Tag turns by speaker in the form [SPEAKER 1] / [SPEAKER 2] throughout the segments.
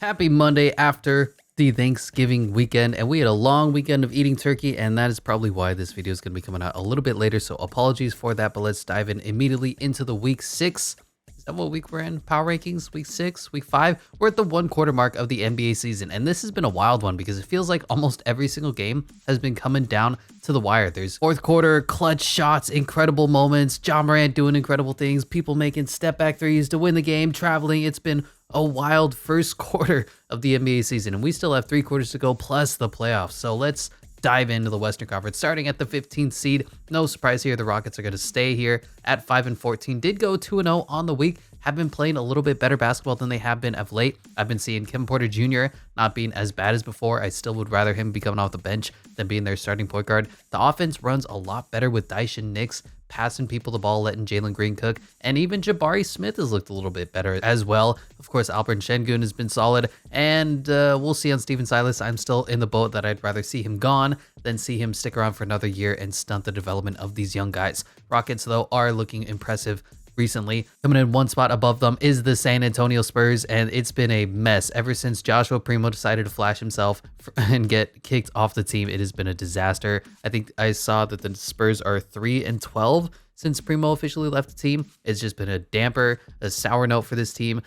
[SPEAKER 1] Happy Monday after the Thanksgiving weekend, and we had a long weekend of eating turkey, and that is probably why this video is going to be coming out a little bit later, so apologies for that. But let's dive in immediately into the week 6. Is that what week we're in? Power rankings, week 6, week 5. We're at the 1/4 mark of the NBA season, and this has been a wild one because it feels like almost every single game has been coming down to the wire. There's fourth quarter clutch shots, incredible moments, Ja Morant doing incredible things, people making step back threes to win the game, traveling. It's been a wild first quarter of the NBA season, and we still have 3 quarters to go plus the playoffs. So let's dive into the Western Conference, starting at the 15th seed. No surprise here, the Rockets are going to stay here at 5-14. Did go 2-0 on the week, have been playing a little bit better basketball than they have been of late. I've been seeing Kevin Porter Jr. not being as bad as before. I still would rather him be coming off the bench than being their starting point guard. The offense runs a lot better with Dyson Nix passing people the ball, letting Jalen Green cook, and even Jabari Smith has looked a little bit better as well. Of course, Alperen Şengün has been solid, and we'll see on Steven Silas. I'm still in the boat that I'd rather see him gone than see him stick around for another year and stunt the development of these young guys. Rockets, though, are looking impressive recently. Coming in one spot above them is the San Antonio Spurs, and it's been a mess ever since Joshua Primo decided to flash himself and get kicked off the team. It has been a disaster. I think I saw that the Spurs are 3-12 since Primo officially left the team. It's just been a damper, a sour note for this team.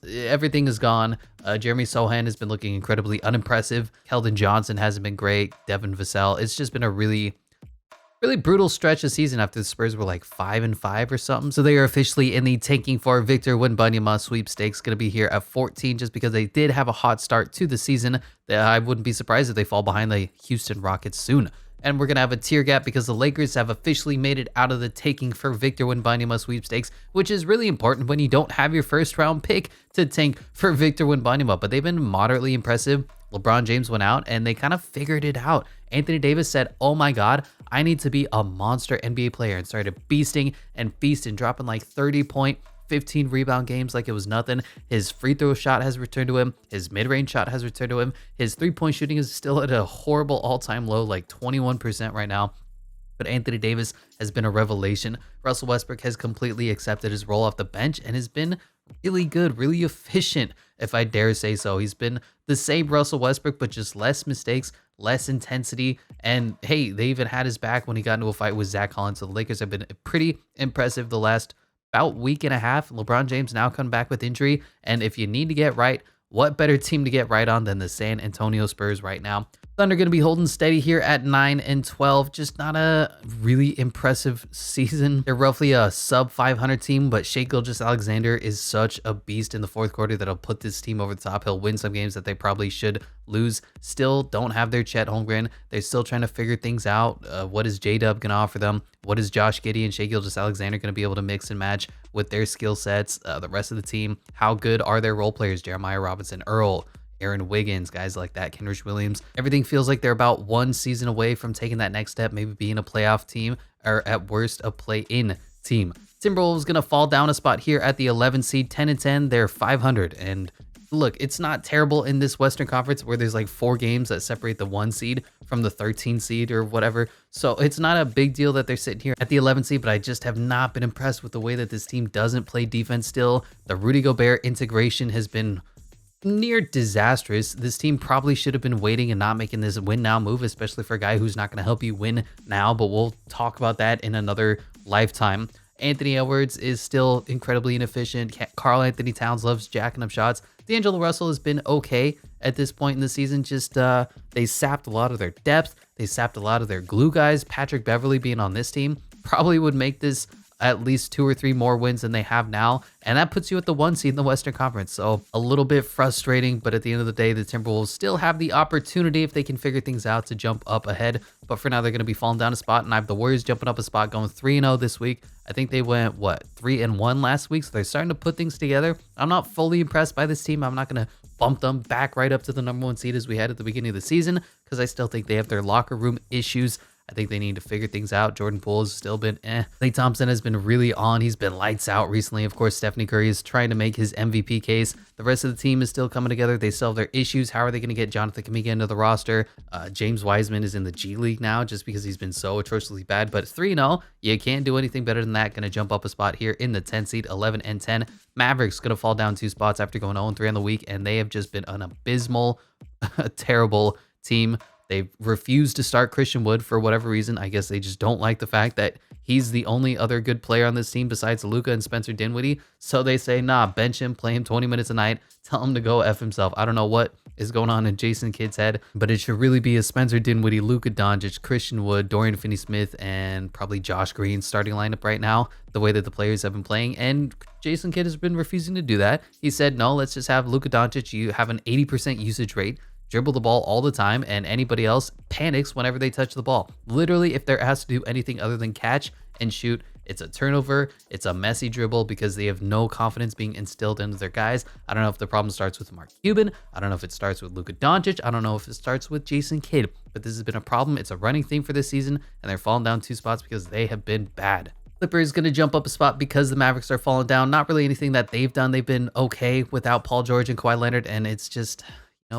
[SPEAKER 1] Everything is gone. Jeremy Sohan has been looking incredibly unimpressive. Keldon Johnson hasn't been great. Devin Vassell. It's just been a really brutal stretch of season after the Spurs were like 5-5 or something. So they are officially in the tanking for Victor Wembanyama sweepstakes. Going to be here at 14 just because they did have a hot start to the season. I wouldn't be surprised if they fall behind the Houston Rockets soon. And we're going to have a tier gap because the Lakers have officially made it out of the taking for Victor Wembanyama sweepstakes, which is really important when you don't have your first round pick to tank for Victor Wembanyama. But they've been moderately impressive. LeBron James went out and they kind of figured it out. Anthony Davis said, oh my God, I need to be a monster NBA player, and started beasting and feasting, dropping like 30-point, 15 rebound games like it was nothing. His free throw shot has returned to him. His mid-range shot has returned to him. His three-point shooting is still at a horrible all-time low, like 21% right now. But Anthony Davis has been a revelation. Russell Westbrook has completely accepted his role off the bench and has been really good, really efficient, if I dare say so. He's been the same Russell Westbrook, but just less mistakes, less intensity. And hey, they even had his back when he got into a fight with Zach Collins. So the Lakers have been pretty impressive the last about week and a half. LeBron James now come back with injury. And if you need to get right, what better team to get right on than the San Antonio Spurs right now? Thunder going to be holding steady here at 9-12. Just not a really impressive season. They're roughly a sub 500 team, but Shai Gilgeous-Alexander is such a beast in the fourth quarter that'll put this team over the top. He'll win some games that they probably should lose. Still don't have their Chet Holmgren. They're still trying to figure things out. What is J-Dub going to offer them? What is Josh Giddey and Shai Gilgeous-Alexander going to be able to mix and match with their skill sets? The rest of the team, how good are their role players? Jeremiah Robinson, Earl, Aaron Wiggins, guys like that, Kenrich Williams. Everything feels like they're about one season away from taking that next step, maybe being a playoff team, or at worst, a play-in team. Timberwolves going to fall down a spot here at the 11 seed, 10-10. They're 500. And look, it's not terrible in this Western Conference where there's like 4 games that separate the 1 seed from the 13 seed or whatever. So it's not a big deal that they're sitting here at the 11 seed, but I just have not been impressed with the way that this team doesn't play defense still. The Rudy Gobert integration has been near disastrous. This team probably should have been waiting and not making this win now move, especially for a guy who's not going to help you win now, but we'll talk about that in another lifetime. Anthony Edwards is still incredibly inefficient. Karl Anthony Towns loves jacking up shots. D'Angelo Russell has been okay at this point in the season. Just they sapped a lot of their depth. They sapped a lot of their glue guys. Patrick Beverley being on this team probably would make this at least 2 or 3 more wins than they have now, and that puts you at the 1 seed in the Western Conference. So a little bit frustrating, but at the end of the day, the Timberwolves still have the opportunity, if they can figure things out, to jump up ahead. But for now, they're going to be falling down a spot, and I have the Warriors jumping up a spot, going 3-0 this week. I think they went, 3-1 last week, so they're starting to put things together. I'm not fully impressed by this team. I'm not going to bump them back right up to the number 1 seed as we had at the beginning of the season, because I still think they have their locker room issues. I think they need to figure things out. Jordan Poole has still been Klay Thompson has been really on. He's been lights out recently. Of course, Stephanie Curry is trying to make his MVP case. The rest of the team is still coming together. They still have their issues. How are they going to get Jonathan Kuminga into the roster? James Wiseman is in the G League now just because he's been so atrociously bad. But 3-0, you can't do anything better than that. Going to jump up a spot here in the 10 seed, 11 and 10. Mavericks going to fall down 2 spots after going 0-3 on the week, and they have just been an abysmal, terrible team. They refused to start Christian Wood for whatever reason. I guess they just don't like the fact that he's the only other good player on this team besides Luka and Spencer Dinwiddie. So they say, nah, bench him, play him 20 minutes a night, tell him to go F himself. I don't know what is going on in Jason Kidd's head, but it should really be a Spencer Dinwiddie, Luka Doncic, Christian Wood, Dorian Finney-Smith, and probably Josh Green starting lineup right now, the way that the players have been playing. And Jason Kidd has been refusing to do that. He said, no, let's just have Luka Doncic. You have an 80% usage rate. Dribble the ball all the time, and anybody else panics whenever they touch the ball. Literally, if they're asked to do anything other than catch and shoot, it's a turnover, it's a messy dribble because they have no confidence being instilled into their guys. I don't know if the problem starts with Mark Cuban. I don't know if it starts with Luka Doncic. I don't know if it starts with Jason Kidd, but this has been a problem. It's a running theme for this season, and they're falling down 2 spots because they have been bad. Clippers going to jump up a spot because the Mavericks are falling down. Not really anything that they've done. They've been okay without Paul George and Kawhi Leonard, and it's just...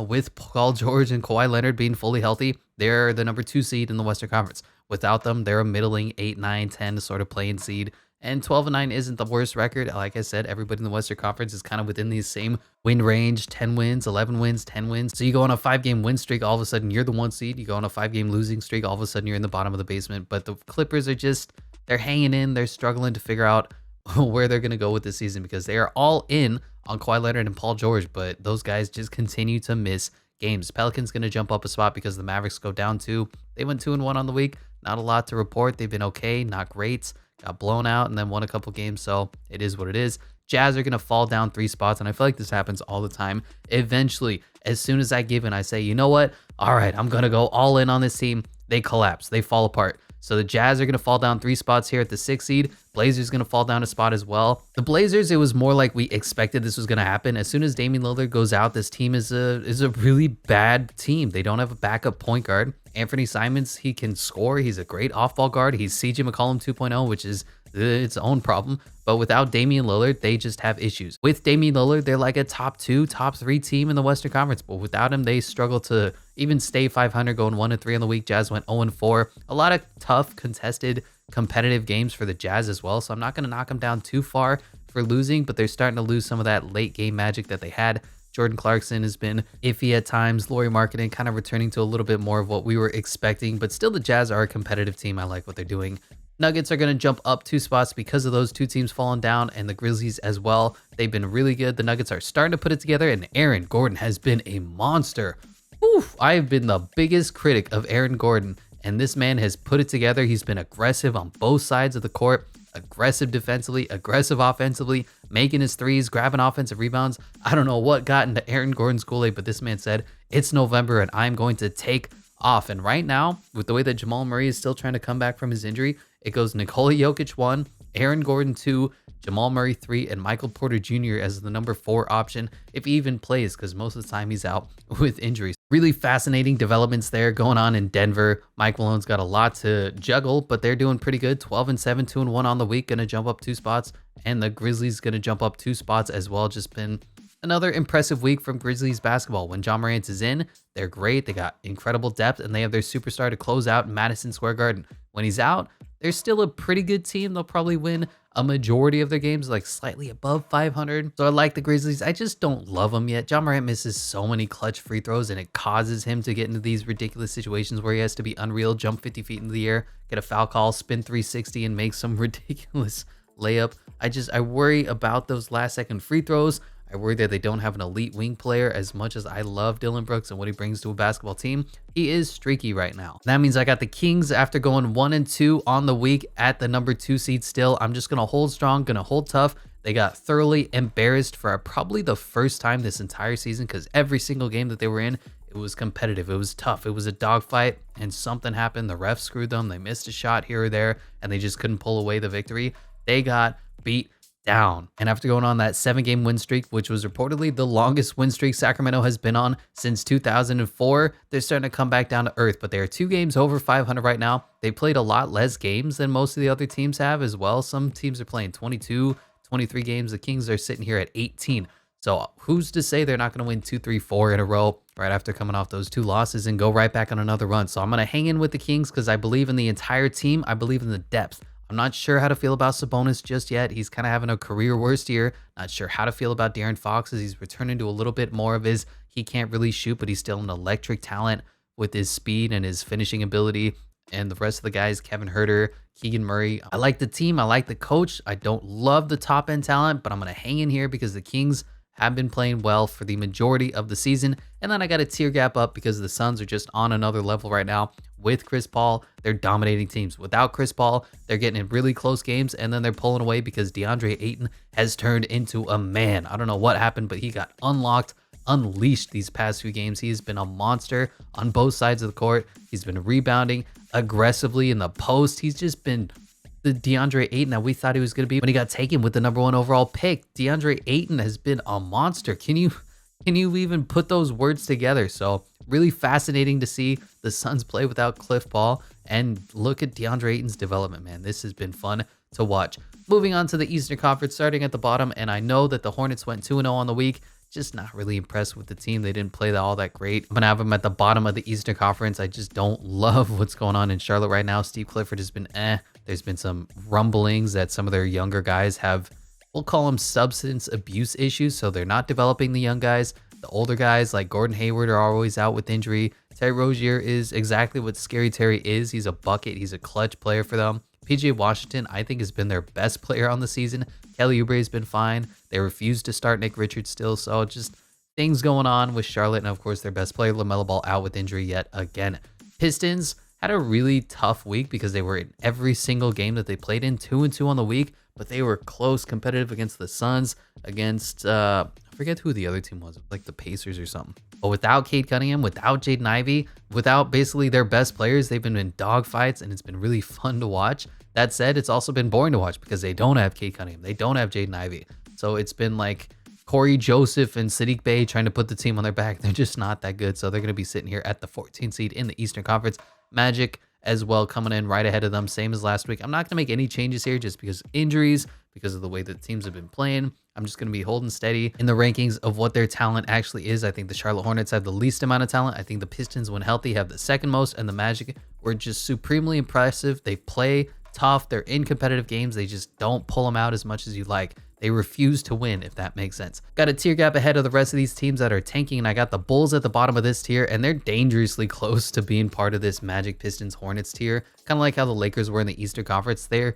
[SPEAKER 1] with Paul George and Kawhi Leonard being fully healthy, they're the number 2 seed in the Western Conference. Without them, they're a middling 8, 9, 10 sort of playing seed. And 12-9 isn't the worst record. Like I said, everybody in the Western Conference is kind of within these same win range, 10 wins, 11 wins, 10 wins. So you go on a 5-game win streak, all of a sudden you're the 1 seed. You go on a 5-game losing streak, all of a sudden you're in the bottom of the basement. But the Clippers are just, they're hanging in. They're struggling to figure out where they're going to go with this season because they are all in on Kawhi Leonard and Paul George, but those guys just continue to miss games. Pelicans going to jump up a spot because the Mavericks go down 2. They went 2-1 on the week. Not a lot to report. They've been okay, not great. Got blown out and then won a couple games, so it is what it is. Jazz are going to fall down 3 spots, and I feel like this happens all the time. Eventually, as soon as I give in, I say, you know what? All right, I'm going to go all in on this team. They collapse. They fall apart. So the Jazz are going to fall down 3 spots here at the 6th seed. Blazers going to fall down a spot as well. The Blazers, it was more like we expected this was going to happen. As soon as Damian Lillard goes out, this team is a really bad team. They don't have a backup point guard. Anthony Simons, he can score. He's a great off-ball guard. He's CJ McCollum 2.0, which is its own problem. But without Damian Lillard, they just have issues. With Damian Lillard, they're like a top 2, top 3 team in the Western Conference. But without him, they struggle to even stay 500, going 1-3 on the week. Jazz went 0-4. A lot of tough, contested, competitive games for the Jazz as well. So I'm not going to knock them down too far for losing, but they're starting to lose some of that late game magic that they had. Jordan Clarkson has been iffy at times. Lauri Markkanen kind of returning to a little bit more of what we were expecting, but still the Jazz are a competitive team. I like what they're doing. Nuggets are going to jump up 2 spots because of those 2 teams falling down, and the Grizzlies as well. They've been really good. The Nuggets are starting to put it together, and Aaron Gordon has been a monster. Oof, I have been the biggest critic of Aaron Gordon, and this man has put it together. He's been aggressive on both sides of the court, aggressive defensively, aggressive offensively, making his threes, grabbing offensive rebounds. I don't know what got into Aaron Gordon's Kool-Aid, but this man said, it's November and I'm going to take off. And right now, with the way that Jamal Murray is still trying to come back from his injury, it goes Nikola Jokic 1, Aaron Gordon 2, Jamal Murray 3, and Michael Porter Jr. as the number 4 option, if he even plays, because most of the time he's out with injuries. Really fascinating developments there going on in Denver. Mike Malone's got a lot to juggle, but they're doing pretty good. 12-7, 2-1 on the week, going to jump up 2 spots, and the Grizzlies going to jump up 2 spots as well. Just been another impressive week from Grizzlies basketball. When John Morant is in, they're great. They got incredible depth, and they have their superstar to close out Madison Square Garden. When he's out, they're still a pretty good team. They'll probably win a majority of their games, like slightly above 500. So I like the Grizzlies. I just don't love them yet. John Morant misses so many clutch free throws, and it causes him to get into these ridiculous situations where he has to be unreal, jump 50 feet into the air, get a foul call, spin 360, and make some ridiculous layup. I worry about those last second free throws. I worry that they don't have an elite wing player. As much as I love Dillon Brooks and what he brings to a basketball team, he is streaky right now. That means I got the Kings after going 1-2 on the week at the number 2 seed still. I'm just going to hold strong, going to hold tough. They got thoroughly embarrassed for probably the first time this entire season, because every single game that they were in, it was competitive. It was tough. It was a dogfight, and something happened. The refs screwed them. They missed a shot here or there, and they just couldn't pull away the victory. They got beat down. And after going on that 7-game win streak, which was reportedly the longest win streak Sacramento has been on since 2004, they're starting to come back down to earth. But they are 2 games over 500 right now. They played a lot less games than most of the other teams have as well. Some teams are playing 22, 23 games. The Kings are sitting here at 18. So who's to say they're not going to win 2, 3, 4 in a row right after coming off those 2 losses and go right back on another run? So I'm going to hang in with the Kings because I believe in the entire team. I believe in the depth. I'm not sure how to feel about Sabonis just yet. He's kind of having a career worst year. Not sure how to feel about De'Aaron Fox as he's returning to a little bit more of his, he can't really shoot, but he's still an electric talent with his speed and his finishing ability. And the rest of the guys, Kevin Huerter, Keegan Murray. I like the team. I like the coach. I don't love the top end talent, but I'm going to hang in here because the Kings have been playing well for the majority of the season. And then I got a tear gap up because the Suns are just on another level right now. With Chris Paul, they're dominating teams. Without Chris Paul, they're getting in really close games, and then they're pulling away because DeAndre Ayton has turned into a man. I don't know what happened, but he got unleashed these past few games. He's been a monster on both sides of the court. He's been rebounding aggressively in the post. He's just been the DeAndre Ayton that we thought he was going to be when he got taken with the #1 overall pick. DeAndre Ayton has been a monster. Can you even put those words together? So really fascinating to see the Suns play without Cliff Paul and look at DeAndre Ayton's development, man. This has been fun to watch. Moving on to the Eastern Conference, starting at the bottom, and I know that the Hornets went 2-0 on the week. Just not really impressed with the team. They didn't play all that great. I'm going to have them at the bottom of the Eastern Conference. I just don't love what's going on in Charlotte right now. Steve Clifford has been There's been some rumblings that some of their younger guys have, we'll call them substance abuse issues. So they're not developing the young guys. The older guys like Gordon Hayward are always out with injury. Terry Rozier is exactly what Scary Terry is. He's a bucket. He's a clutch player for them. PJ Washington, I think, has been their best player on the season. Kelly Oubre has been fine. They refuse to start Nick Richards still. So just things going on with Charlotte. And of course, their best player, LaMelo Ball, out with injury yet again. Pistons had a really tough week because they were in every single game that they played in, 2-2 on the week, but they were close, competitive against the Suns, against, I forget who the other team was, like the Pacers or something. But without Cade Cunningham, without Jaden Ivey, without basically their best players, they've been in dogfights, and it's been really fun to watch. That said, it's also been boring to watch because they don't have Cade Cunningham. They don't have Jaden Ivey. So it's been like Corey Joseph and Sadiq Bey trying to put the team on their back. They're just not that good. So they're going to be sitting here at the 14th seed in the Eastern Conference. Magic as well coming in right ahead of them, same as last week. I'm not going to make any changes here just because injuries, because of the way that teams have been playing. I'm just going to be holding steady in the rankings of what their talent actually is. I think the Charlotte Hornets have the least amount of talent. I think the Pistons, when healthy, have the second most, and the Magic were just supremely impressive. They play tough. They're in competitive games. They just don't pull them out as much as you like. They refuse to win, if that makes sense. Got a tier gap ahead of the rest of these teams that are tanking, and I got the Bulls at the bottom of this tier, and they're dangerously close to being part of this Magic, Pistons, Hornets tier. Kind of like how the Lakers were in the Eastern Conference. They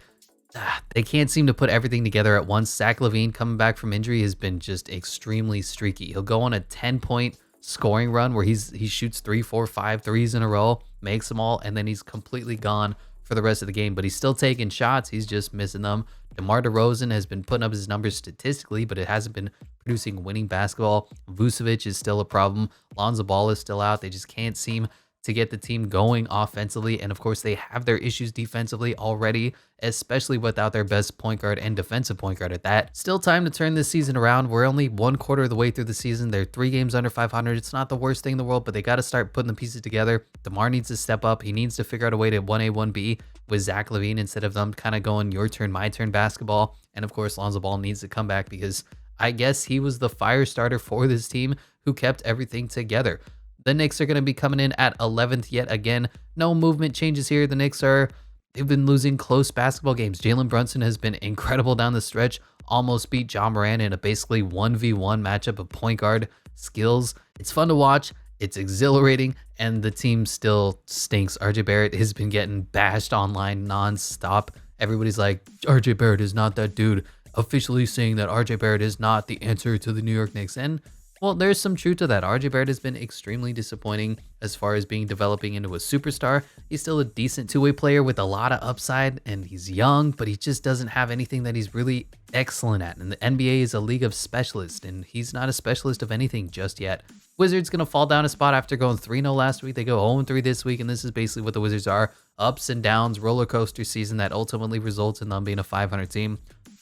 [SPEAKER 1] can't seem to put everything together at once. Zach LaVine coming back from injury has been just extremely streaky. He'll go on a 10-point scoring run where he shoots 3, 4, 5 threes in a row, makes them all, and then he's completely gone for the rest of the game. But he's still taking shots. He's just missing them. DeMar DeRozan has been putting up his numbers statistically, but it hasn't been producing winning basketball. Vucevic is still a problem. Lonzo Ball is still out. They just can't seem to get the team going offensively. And of course, they have their issues defensively already, especially without their best point guard and defensive point guard at that. Still time to turn this season around. We're only 1/4 of the way through the season. They're 3 games under 500. It's not the worst thing in the world, but they got to start putting the pieces together. DeMar needs to step up. He needs to figure out a way to 1A, 1B with Zach LaVine instead of them kind of going your turn, my turn basketball. And of course, Lonzo Ball needs to come back because I guess he was the fire starter for this team who kept everything together. The Knicks are going to be coming in at 11th yet again. No movement changes here. The Knicks they've been losing close basketball games. Jalen Brunson has been incredible down the stretch. Almost beat John Moran in a basically 1v1 matchup of point guard skills. It's fun to watch. It's exhilarating, and the team still stinks. RJ Barrett has been getting bashed online nonstop. Everybody's like, RJ Barrett is not that dude. Officially saying that RJ Barrett is not the answer to the New York Knicks. And well, there's some truth to that. RJ Barrett has been extremely disappointing as far as developing into a superstar. He's still a decent two-way player with a lot of upside, and he's young, but he just doesn't have anything that he's really excellent at. And the NBA is a league of specialists, and he's not a specialist of anything just yet. Wizards going to fall down a spot after going 3-0 last week. They go 0-3 this week, and this is basically what the Wizards are. Ups and downs, roller coaster season that ultimately results in them being a 500 team.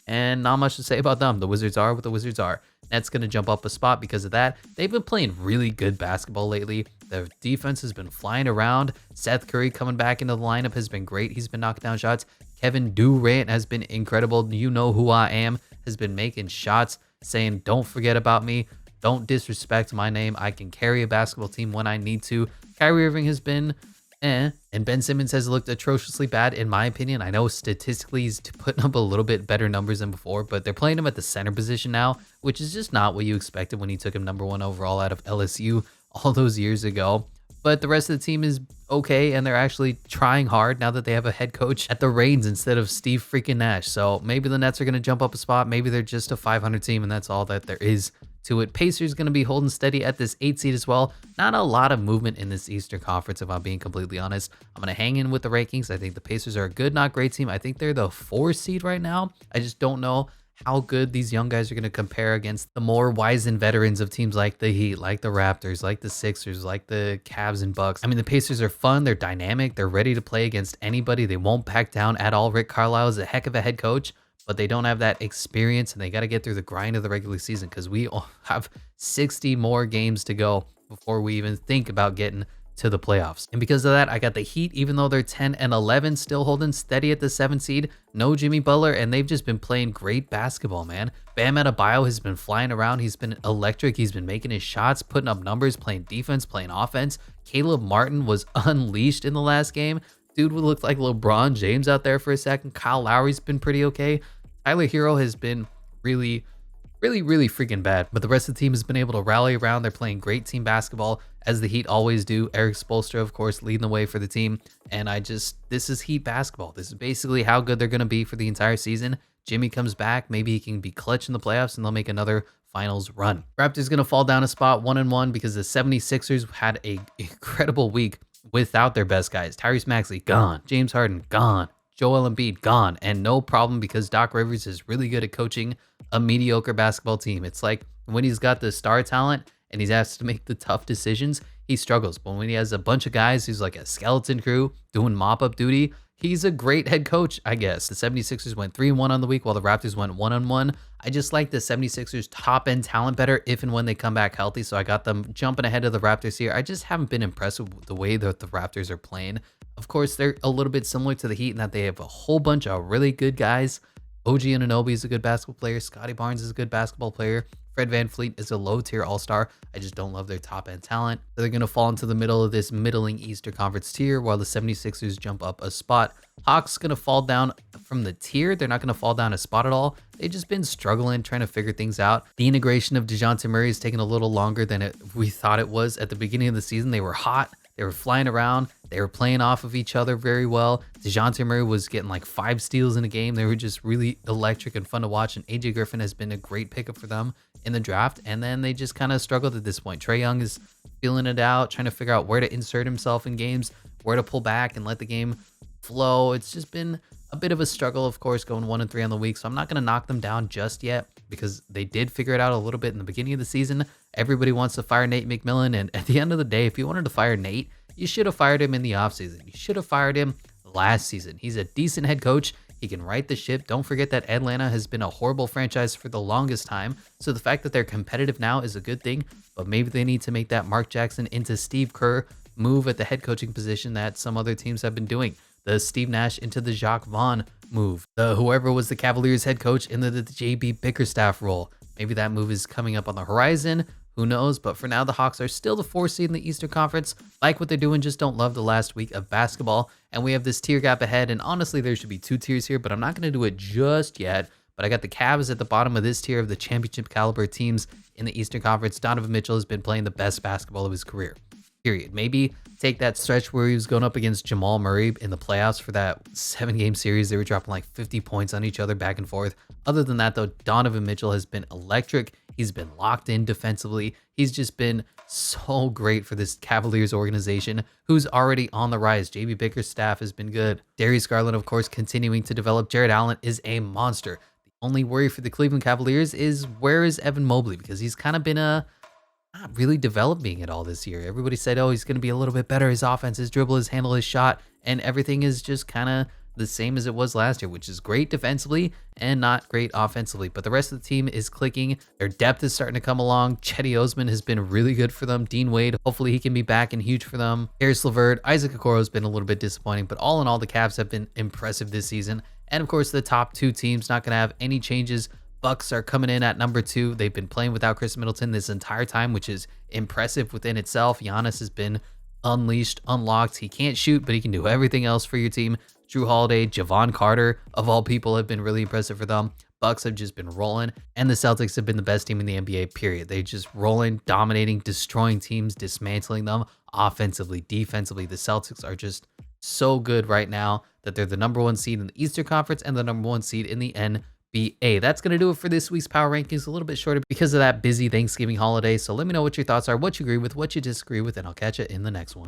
[SPEAKER 1] and not much to say about them. The Wizards are what the Wizards are. Nets going to jump up a spot because of that. They've been playing really good basketball lately. Their defense has been flying around. Seth Curry coming back into the lineup has been great. He's been knocking down shots. Kevin Durant has been incredible. You know who I am. Has been making shots, saying, don't forget about me. Don't disrespect my name. I can carry a basketball team when I need to. Kyrie Irving has been and Ben Simmons has looked atrociously bad, in my opinion. I know statistically he's putting up a little bit better numbers than before, but they're playing him at the center position now, which is just not what you expected when he took him #1 overall out of LSU all those years ago. But the rest of the team is okay, and they're actually trying hard now that they have a head coach at the reins instead of Steve freaking Nash. So maybe the Nets are going to jump up a spot. Maybe they're just a 500 team, and that's all that there is to it. Pacers going to be holding steady at this 8 seed as well. Not a lot of movement in this Eastern Conference, if I'm being completely honest. I'm going to hang in with the rankings. I think the Pacers are a good, not great team. I think they're the 4 seed right now. I just don't know how good these young guys are going to compare against the more wizened veterans of teams like the Heat, like the Raptors, like the Sixers, like the Cavs and Bucks. I mean, the Pacers are fun. They're dynamic. They're ready to play against anybody. They won't back down at all. Rick Carlisle is a heck of a head coach, but they don't have that experience, and they got to get through the grind of the regular season because we all have 60 more games to go before we even think about getting to the playoffs. And because of that, I got the Heat, even though they're 10 and 11, still holding steady at the 7 seed. No Jimmy Butler, and they've just been playing great basketball, man. Bam Adebayo has been flying around. He's been electric. He's been making his shots, putting up numbers, playing defense, playing offense. Caleb Martin was unleashed in the last game. Dude looked like LeBron James out there for a second. Kyle Lowry's been pretty okay. Tyler Hero has been really freaking bad, but the rest of the team has been able to rally around. They're playing great team basketball, as the Heat always do. Eric Spoelstra, of course, leading the way for the team, and this is Heat basketball. This is basically how good they're going to be for the entire season. Jimmy comes back, maybe he can be clutch in the playoffs, and they'll make another finals run. Raptors going to fall down a spot 1-1 because the 76ers had a incredible week without their best guys. Tyrese Maxey gone, James Harden gone, Joel Embiid gone, and no problem because Doc Rivers is really good at coaching a mediocre basketball team. It's like when he's got the star talent and he's asked to make the tough decisions, he struggles. But when he has a bunch of guys who's like a skeleton crew doing mop-up duty, he's a great head coach, I guess. The 76ers went 3-1 on the week while the Raptors went 1-1. I just like the 76ers top-end talent better if and when they come back healthy, so I got them jumping ahead of the Raptors here. I just haven't been impressed with the way that the Raptors are playing. Of course, they're a little bit similar to the Heat in that they have a whole bunch of really good guys. OG Anunoby is a good basketball player. Scotty Barnes is a good basketball player. Fred VanVleet is a low-tier all-star. I just don't love their top-end talent. So they're going to fall into the middle of this middling Eastern Conference tier while the 76ers jump up a spot. Hawks going to fall down from the tier. They're not going to fall down a spot at all. They've just been struggling, trying to figure things out. The integration of DeJounte Murray is taking a little longer than we thought it was. At the beginning of the season, they were hot. They were flying around. They were playing off of each other very well. DeJounte Murray was getting like 5 steals in a game. They were just really electric and fun to watch. And AJ Griffin has been a great pickup for them in the draft. And then they just kind of struggled at this point. Trae Young is feeling it out, trying to figure out where to insert himself in games, where to pull back and let the game flow. It's just been a bit of a struggle, of course, going 1-3 on the week. So I'm not going to knock them down just yet because they did figure it out a little bit in the beginning of the season. Everybody wants to fire Nate McMillan. And at the end of the day, if you wanted to fire Nate, you should have fired him in the offseason. You should have fired him last season. He's a decent head coach. He can right the ship. Don't forget that Atlanta has been a horrible franchise for the longest time. So the fact that they're competitive now is a good thing, but maybe they need to make that Mark Jackson into Steve Kerr move at the head coaching position that some other teams have been doing. The Steve Nash into the Jacques Vaughn move. Whoever was the Cavaliers head coach into the JB Bickerstaff role. Maybe that move is coming up on the horizon. Who knows? But for now, the Hawks are still the 4th seed in the Eastern Conference. Like what they're doing, just don't love the last week of basketball. And we have this tier gap ahead. And honestly, there should be 2 tiers here, but I'm not going to do it just yet. But I got the Cavs at the bottom of this tier of the championship caliber teams in the Eastern Conference. Donovan Mitchell has been playing the best basketball of his career. Period. Maybe take that stretch where he was going up against Jamal Murray in the playoffs for that 7-game series. They were dropping like 50 points on each other back and forth. Other than that, though, Donovan Mitchell has been electric. He's been locked in defensively. He's just been so great for this Cavaliers organization, who's already on the rise. JB Bickerstaff has been good. Darius Garland, of course, continuing to develop. Jared Allen is a monster. The only worry for the Cleveland Cavaliers is where is Evan Mobley? Because he's kind of been not really developing at all this year. Everybody said, oh, he's going to be a little bit better. His offense, his dribble, his handle, his shot, and everything is just kind of the same as it was last year, which is great defensively and not great offensively. But the rest of the team is clicking. Their depth is starting to come along. Chetty Osman has been really good for them. Dean Wade, hopefully he can be back and huge for them. Harris LeVert, Isaac Okoro has been a little bit disappointing, but all in all, the Cavs have been impressive this season. And of course, the top two teams not going to have any changes. Bucks are coming in at number 2. They've been playing without Chris Middleton this entire time, which is impressive within itself. Giannis has been unleashed, unlocked. He can't shoot, but he can do everything else for your team. Drew Holiday, Javon Carter, of all people, have been really impressive for them. Bucks have just been rolling, and the Celtics have been the best team in the NBA, period. They just rolling, dominating, destroying teams, dismantling them offensively, defensively. The Celtics are just so good right now that they're the number 1 seed in the Eastern Conference and the number 1 seed in the NBA. That's going to do it for this week's Power Rankings. A little bit shorter because of that busy Thanksgiving holiday. So let me know what your thoughts are, what you agree with, what you disagree with, and I'll catch you in the next one.